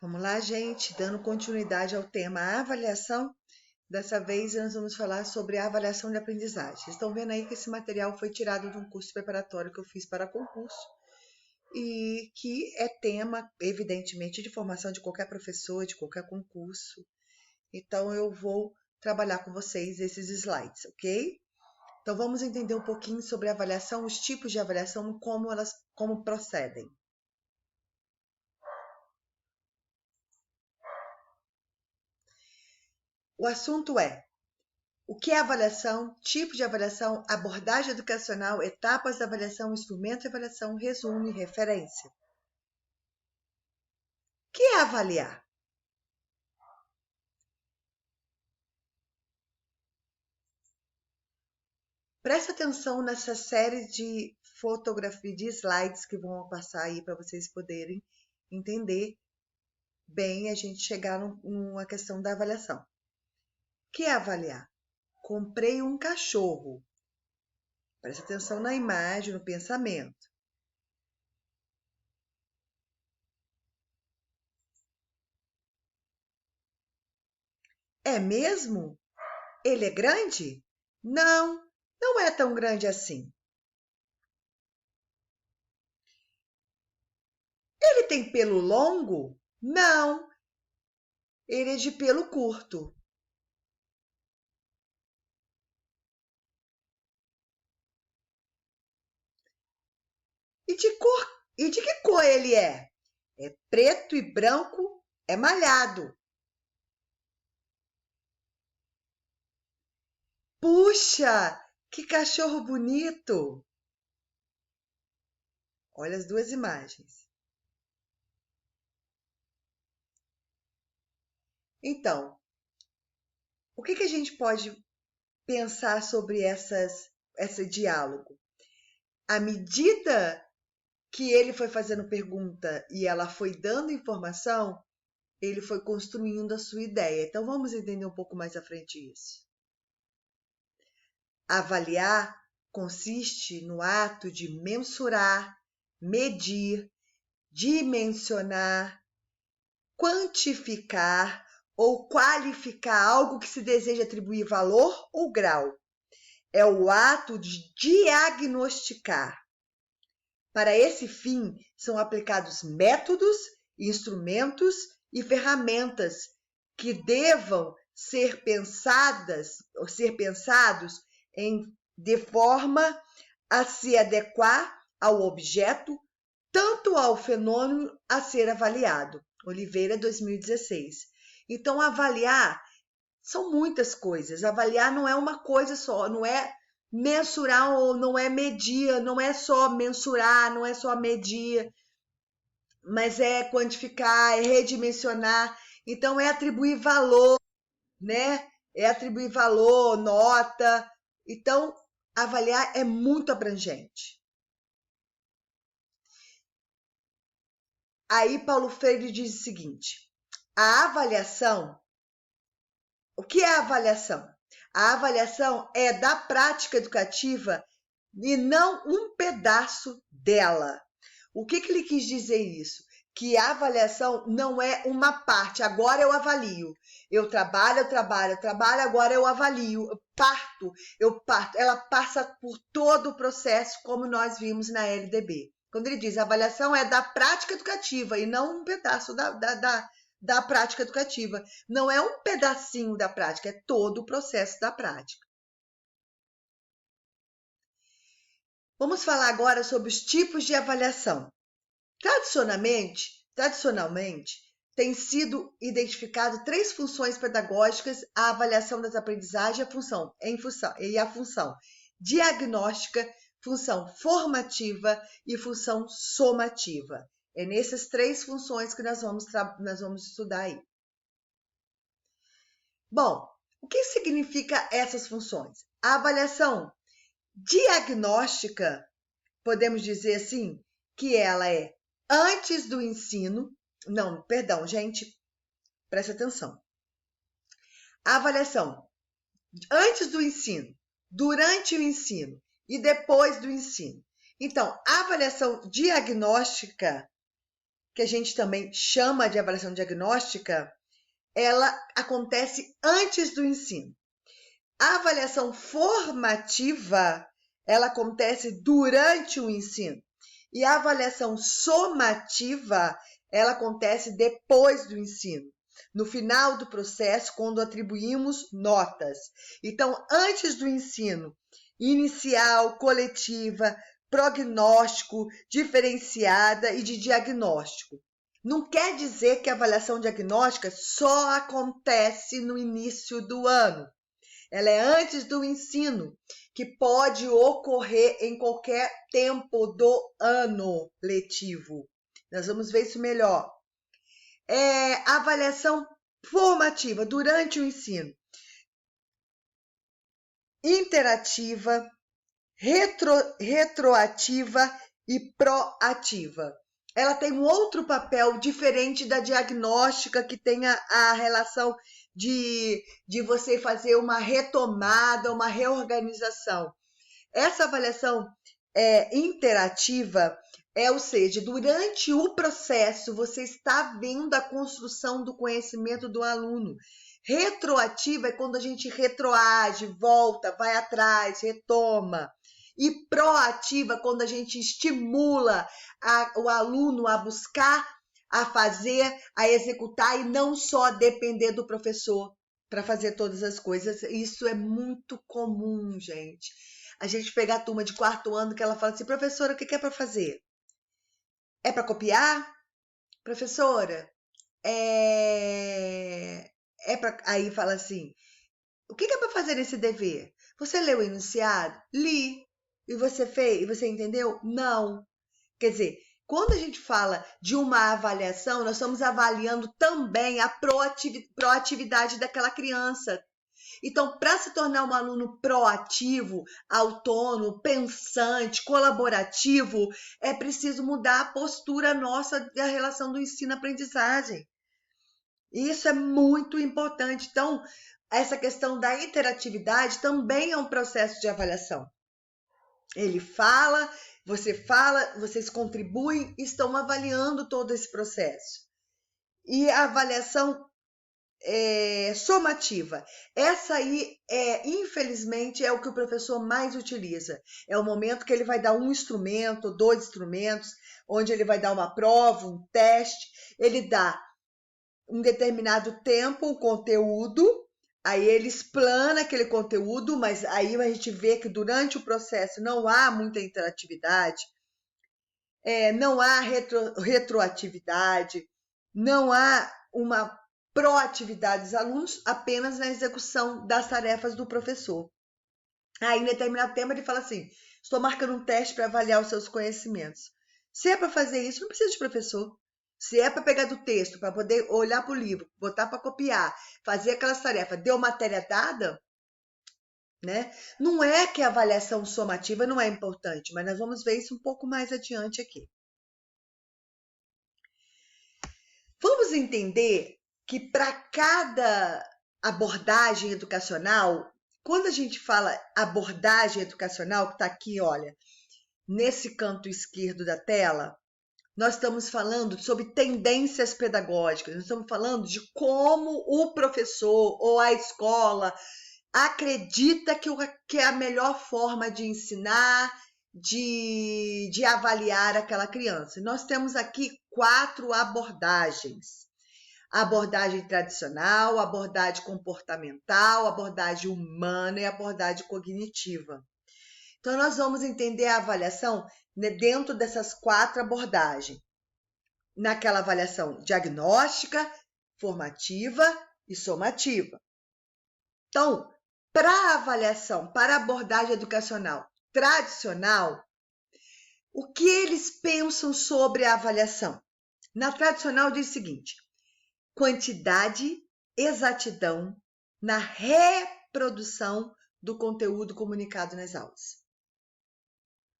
Vamos lá, gente, dando continuidade ao tema avaliação. Dessa vez nós vamos falar sobre a avaliação de aprendizagem. Vocês estão vendo aí que esse material foi tirado de um curso preparatório que eu fiz para concurso e que é tema, evidentemente, de formação de qualquer professor, de qualquer concurso. Então eu vou trabalhar com vocês esses slides, ok? Então vamos entender um pouquinho sobre a avaliação, os tipos de avaliação e como procedem. O assunto é: o que é avaliação, tipo de avaliação, abordagem educacional, etapas da avaliação, instrumento de avaliação, resumo e referência. O que é avaliar? Presta atenção nessa série de fotografia de slides que vão passar aí para vocês poderem entender bem a gente chegar numa questão da avaliação. O que é avaliar? Comprei um cachorro. Presta atenção na imagem, no pensamento. É mesmo? Ele é grande? Não, não é tão grande assim. Ele tem pelo longo? Não, ele é de pelo curto. E de que cor ele é? É preto e branco, é malhado. Puxa, que cachorro bonito! Olha as duas imagens. Então, o que a gente pode pensar sobre esse diálogo? À medida que ele foi fazendo pergunta e ela foi dando informação, ele foi construindo a sua ideia. Então, vamos entender um pouco mais à frente isso. Avaliar consiste no ato de mensurar, medir, dimensionar, quantificar ou qualificar algo que se deseja atribuir valor ou grau. É o ato de diagnosticar. Para esse fim, são aplicados métodos, instrumentos e ferramentas que devam ser pensados de forma a se adequar ao objeto, tanto ao fenômeno a ser avaliado. Oliveira, 2016. Então, avaliar são muitas coisas. Avaliar não é uma coisa só, não é mensurar ou não é medir, não é só mensurar, não é só medir, mas é quantificar, é redimensionar. Então, é atribuir valor, né? É atribuir valor, nota. Então, avaliar é muito abrangente. Aí, Paulo Freire diz o seguinte: a avaliação. O que é a avaliação? A avaliação é da prática educativa e não um pedaço dela. O que ele quis dizer isso? Que a avaliação não é uma parte. Agora eu avalio. Eu trabalho, agora eu avalio. Eu parto. Ela passa por todo o processo, como nós vimos na LDB. Quando ele diz a avaliação é da prática educativa e não um pedaço da prática educativa. Não é um pedacinho da prática, é todo o processo da prática. Vamos falar agora sobre os tipos de avaliação. Tradicionalmente, tem sido identificado 3 funções pedagógicas à avaliação das aprendizagens e a função diagnóstica, função formativa e função somativa. É nessas 3 funções que nós vamos estudar aí. Bom, o que significa essas funções? A avaliação diagnóstica, podemos dizer assim, que ela é antes do ensino. Não, perdão, gente, presta atenção. A avaliação antes do ensino, durante o ensino e depois do ensino. Então, a avaliação diagnóstica, que a gente também chama de avaliação diagnóstica, ela acontece antes do ensino. A avaliação formativa, ela acontece durante o ensino. E a avaliação somativa, ela acontece depois do ensino, no final do processo, quando atribuímos notas. Então, antes do ensino inicial, coletiva, prognóstico, diferenciada e de diagnóstico. Não quer dizer que a avaliação diagnóstica só acontece no início do ano. Ela é antes do ensino, que pode ocorrer em qualquer tempo do ano letivo. Nós vamos ver isso melhor. Avaliação formativa durante o ensino. Interativa, retroativa e proativa. Ela tem um outro papel diferente da diagnóstica, que tem a relação de você fazer uma retomada, uma reorganização. Essa avaliação interativa ou seja, durante o processo você está vendo a construção do conhecimento do aluno. Retroativa é quando a gente retroage, volta, vai atrás, retoma. E proativa é quando a gente estimula o aluno a buscar, a fazer, a executar e não só depender do professor para fazer todas as coisas. Isso é muito comum, gente. A gente pegar a turma de 4º ano que ela fala assim, professora, o que é para fazer? É para copiar? Professora, Aí fala assim, o que é para fazer nesse dever? Você leu o enunciado? Li. E você fez? E você entendeu? Não. Quer dizer, quando a gente fala de uma avaliação, nós estamos avaliando também a proatividade daquela criança. Então, para se tornar um aluno proativo, autônomo, pensante, colaborativo, é preciso mudar a postura nossa da relação do ensino-aprendizagem. Isso é muito importante. Então, essa questão da interatividade também é um processo de avaliação. Ele fala, vocês contribuem, estão avaliando todo esse processo. E a avaliação somativa. Essa aí, infelizmente, é o que o professor mais utiliza. É o momento que ele vai dar um instrumento, 2 instrumentos, onde ele vai dar uma prova, um teste, ele dá um determinado tempo, o conteúdo, aí ele explana aquele conteúdo, mas aí a gente vê que durante o processo não há muita interatividade, não há retroatividade, não há uma proatividade dos alunos, apenas na execução das tarefas do professor. Aí, em determinado tempo, ele fala assim, estou marcando um teste para avaliar os seus conhecimentos. Se é para fazer isso, não precisa de professor. Se é para pegar do texto, para poder olhar para o livro, botar para copiar, fazer aquelas tarefas, deu matéria dada, né? Não é que a avaliação somativa não é importante, mas nós vamos ver isso um pouco mais adiante aqui. Vamos entender que para cada abordagem educacional, quando a gente fala abordagem educacional, que está aqui, olha, nesse canto esquerdo da tela, nós estamos falando sobre tendências pedagógicas, nós estamos falando de como o professor ou a escola acredita que é a melhor forma de ensinar, de avaliar aquela criança. Nós temos aqui 4 abordagens. A abordagem tradicional, a abordagem comportamental, a abordagem humana e a abordagem cognitiva. Então, nós vamos entender a avaliação dentro dessas 4 abordagens. Naquela avaliação diagnóstica, formativa e somativa. Então, para a avaliação, para a abordagem educacional tradicional, o que eles pensam sobre a avaliação? Na tradicional diz o seguinte, quantidade, exatidão na reprodução do conteúdo comunicado nas aulas.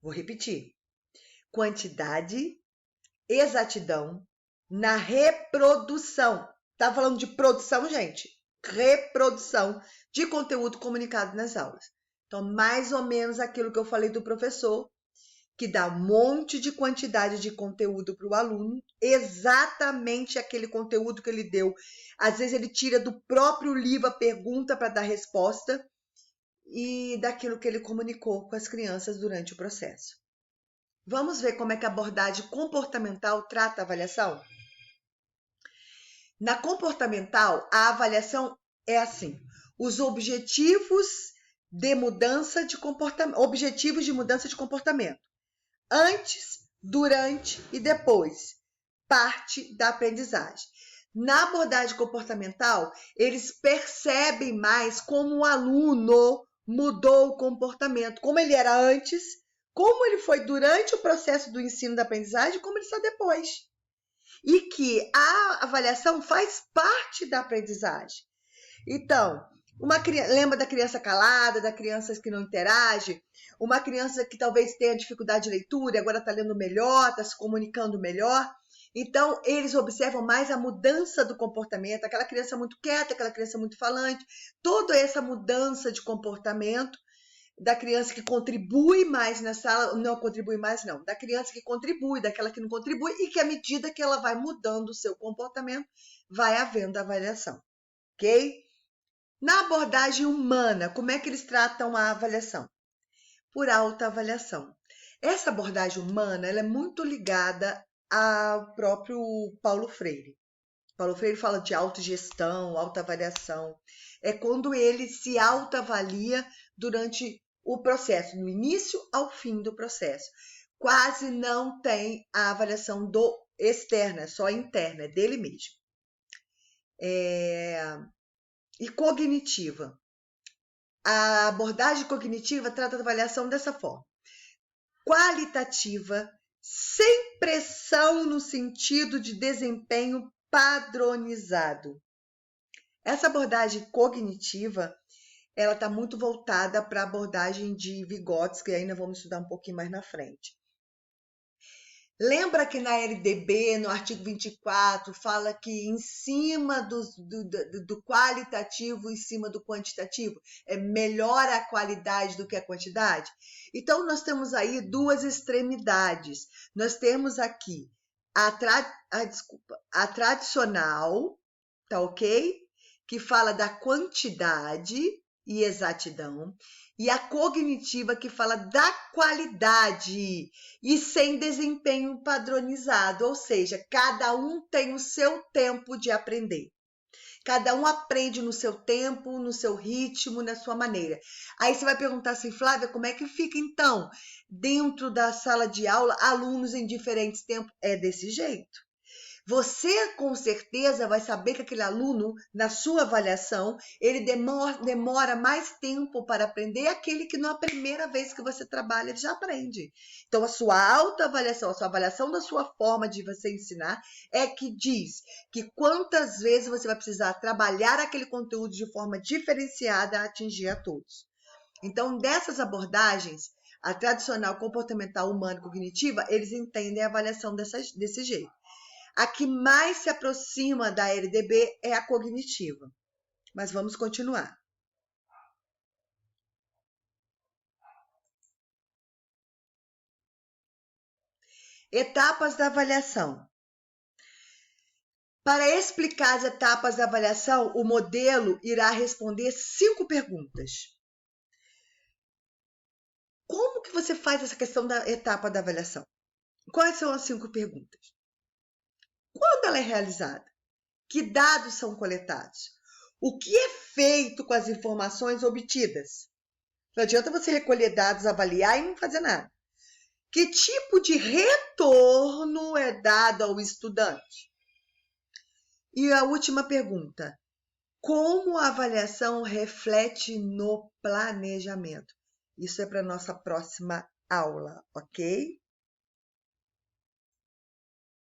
Vou repetir. Quantidade, exatidão na reprodução. Tá falando de produção, gente? Reprodução de conteúdo comunicado nas aulas. Então, mais ou menos aquilo que eu falei do professor, que dá um monte de quantidade de conteúdo para o aluno, exatamente aquele conteúdo que ele deu. Às vezes ele tira do próprio livro a pergunta para dar resposta e daquilo que ele comunicou com as crianças durante o processo. Vamos ver como é que a abordagem comportamental trata a avaliação? Na comportamental, a avaliação é assim: os objetivos de mudança de comportamento. Antes, durante e depois. Parte da aprendizagem. Na abordagem comportamental, eles percebem mais como o aluno mudou o comportamento, como ele era antes, como ele foi durante o processo do ensino da aprendizagem e como ele está depois. E que a avaliação faz parte da aprendizagem. Então, lembra da criança calada, da criança que não interage? Uma criança que talvez tenha dificuldade de leitura e agora está lendo melhor, está se comunicando melhor. Então, eles observam mais a mudança do comportamento, aquela criança muito quieta, aquela criança muito falante, toda essa mudança de comportamento da criança que contribui mais na sala, não contribui mais não, da criança que contribui, daquela que não contribui e que à medida que ela vai mudando o seu comportamento, vai havendo avaliação, ok? Na abordagem humana, como é que eles tratam a avaliação? Por autoavaliação. Essa abordagem humana ela é muito ligada ao próprio Paulo Freire. Paulo Freire fala de autogestão, autoavaliação. É quando ele se autoavalia durante o processo, do início ao fim do processo. Quase não tem a avaliação do externa, só interna, é dele mesmo. E cognitiva. A abordagem cognitiva trata da avaliação dessa forma: qualitativa, sem pressão no sentido de desempenho padronizado. Essa abordagem cognitiva, ela está muito voltada para a abordagem de Vygotsky, que ainda vamos estudar um pouquinho mais na frente. Lembra que na LDB, no artigo 24, fala que em cima do qualitativo, em cima do quantitativo, é melhor a qualidade do que a quantidade? Então, nós temos aí duas extremidades. Nós temos aqui a tradicional, tá ok? Que fala da quantidade e exatidão, e a cognitiva que fala da qualidade e sem desempenho padronizado, ou seja, cada um tem o seu tempo de aprender. Cada um aprende no seu tempo, no seu ritmo, na sua maneira. Aí você vai perguntar assim, Flávia, como é que fica então dentro da sala de aula alunos em diferentes tempos? É desse jeito. Você, com certeza, vai saber que aquele aluno, na sua avaliação, ele demora mais tempo para aprender, aquele que na primeira vez que você trabalha, ele já aprende. Então, a sua autoavaliação, a sua avaliação da sua forma de você ensinar, é que diz que quantas vezes você vai precisar trabalhar aquele conteúdo de forma diferenciada a atingir a todos. Então, dessas abordagens, a tradicional, comportamental, humana e cognitiva, eles entendem a avaliação desse jeito. A que mais se aproxima da LDB é a cognitiva. Mas vamos continuar. Etapas da avaliação. Para explicar as etapas da avaliação, o modelo irá responder 5 perguntas. Como que você faz essa questão da etapa da avaliação? Quais são as 5 perguntas? Quando ela é realizada? Que dados são coletados? O que é feito com as informações obtidas? Não adianta você recolher dados, avaliar e não fazer nada. Que tipo de retorno é dado ao estudante? E a última pergunta: como a avaliação reflete no planejamento? Isso é para a nossa próxima aula, ok?